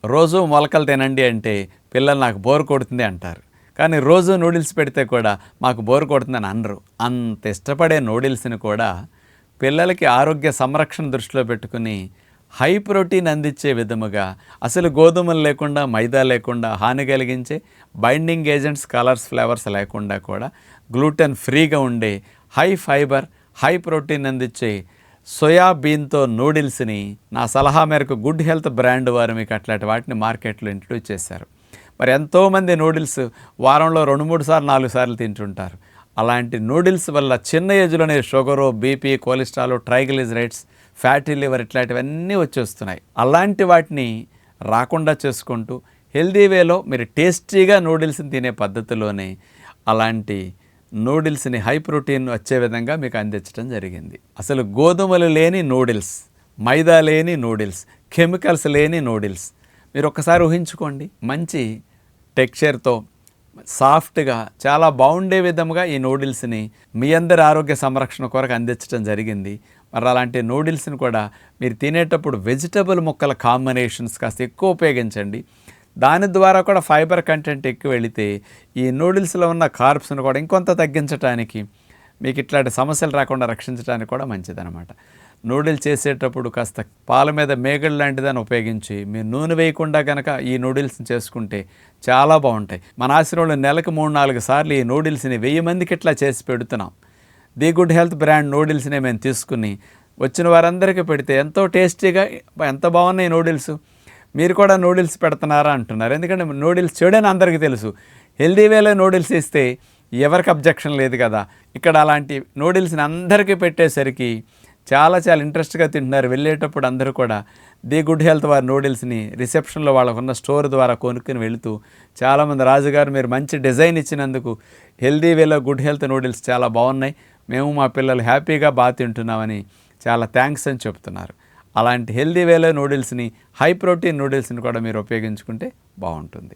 రోజు మొలకలు తినండి అంటే పిల్లలు నాకు బోర్ కొడుతుంది అంటారు. కానీ రోజు నూడిల్స్ పెడితే కూడా మాకు బోర్ కొడుతుందని అనరు. అంత ఇష్టపడే నూడిల్స్ని కూడా పిల్లలకి ఆరోగ్య సంరక్షణ దృష్టిలో పెట్టుకుని హై ప్రోటీన్ అందించే విధముగా, అసలు గోధుమలు లేకుండా, మైదా లేకుండా, హాని కలిగించే బైండింగ్ ఏజెంట్స్, కలర్స్, ఫ్లేవర్స్ లేకుండా కూడా గ్లూటెన్ ఫ్రీగా ఉండే హై ఫైబర్, హై ప్రోటీన్ అందించే సోయాబీన్తో నూడిల్స్ని నా సలహా మేరకు గుడ్ హెల్త్ బ్రాండ్ వారు మీకు అట్లాంటి వాటిని మార్కెట్లో ఇంట్రడ్యూస్ చేశారు. మరి ఎంతోమంది నూడిల్స్ వారంలో 2-3 సార్లు 4 సార్లు తింటుంటారు. అలాంటి నూడిల్స్ వల్ల చిన్న ఏజ్లోనే sugar, BP, cholesterol, triglycerides, fatty liver ఇట్లాంటివన్నీ వచ్చేస్తున్నాయి. అలాంటి వాటిని రాకుండా చేసుకుంటూ హెల్దీ వేలో మీరు టేస్టీగా నూడిల్స్ని తినే పద్ధతిలోనే అలాంటి నూడిల్స్ని హై ప్రోటీన్ వచ్చే విధంగా మీకు అందించడం జరిగింది. అసలు గోధుమలు లేని నూడిల్స్, మైదా లేని నూడిల్స్, కెమికల్స్ లేని నూడిల్స్ మీరు ఒక్కసారి ఊహించుకోండి. మంచి టెక్స్చర్తో సాఫ్ట్గా చాలా బాగుండే విధముగా ఈ నూడిల్స్ని మీ అందరి ఆరోగ్య సంరక్షణ కొరకు అందించడం జరిగింది. మరి అలాంటి నూడిల్స్ని కూడా మీరు తినేటప్పుడు వెజిటబుల్ ముక్కల కాంబినేషన్స్ కాస్త ఎక్కువ ఉపయోగించండి. దాని ద్వారా కూడా ఫైబర్ కంటెంట్ ఎక్కువ వెళితే ఈ నూడిల్స్లో ఉన్న కార్బ్స్ను కూడా ఇంకొంత తగ్గించడానికి, మీకు ఇట్లాంటి సమస్యలు రాకుండా రక్షించడానికి కూడా మంచిదన్నమాట. నూడిల్స్ చేసేటప్పుడు కాస్త పాల మీద మేగడ లాంటిదని ఉపయోగించి మీరు నూనె వేయకుండా కనుక ఈ నూడిల్స్ని చేసుకుంటే చాలా బాగుంటాయి. మన ఆశ్రమంలో నెలకు 3-4 సార్లు ఈ నూడిల్స్ని 1000 మందికి ఇట్లా చేసి పెడుతున్నాం. ది గుడ్ హెల్త్ బ్రాండ్ నూడిల్స్ని మేము తీసుకుని వచ్చిన వారందరికీ పెడితే ఎంతో టేస్టీగా, ఎంత బాగున్నాయి నూడిల్స్, మీరు కూడా నూడిల్స్ పెడుతున్నారా అంటున్నారు. ఎందుకంటే నూడిల్స్ చెడని అందరికీ తెలుసు. హెల్దీ వేలో నూడిల్స్ ఇస్తే ఎవరికి అబ్జెక్షన్ లేదు కదా. ఇక్కడ అలాంటి నూడిల్స్ని అందరికీ పెట్టేసరికి చాలా ఇంట్రెస్ట్గా తింటున్నారు. వెళ్ళేటప్పుడు అందరూ కూడా ది గుడ్ హెల్త్ వారి నూడిల్స్ని రిసెప్షన్లో వాళ్ళకున్న స్టోర్ ద్వారా కొనుక్కుని వెళుతూ చాలామంది, రాజుగారు మీరు మంచి డిజైన్ ఇచ్చినందుకు హెల్దీ వేలో గుడ్ హెల్త్ నూడిల్స్ చాలా బాగున్నాయి, మేము మా పిల్లలు హ్యాపీగా బాగా తింటున్నామని చాలా థ్యాంక్స్ అని చెప్తున్నారు. అలాంటి హెల్దీ వేలో నూడిల్స్ని, హై ప్రోటీన్ నూడిల్స్ని కూడా మీరు ఉపయోగించుకుంటే బాగుంటుంది.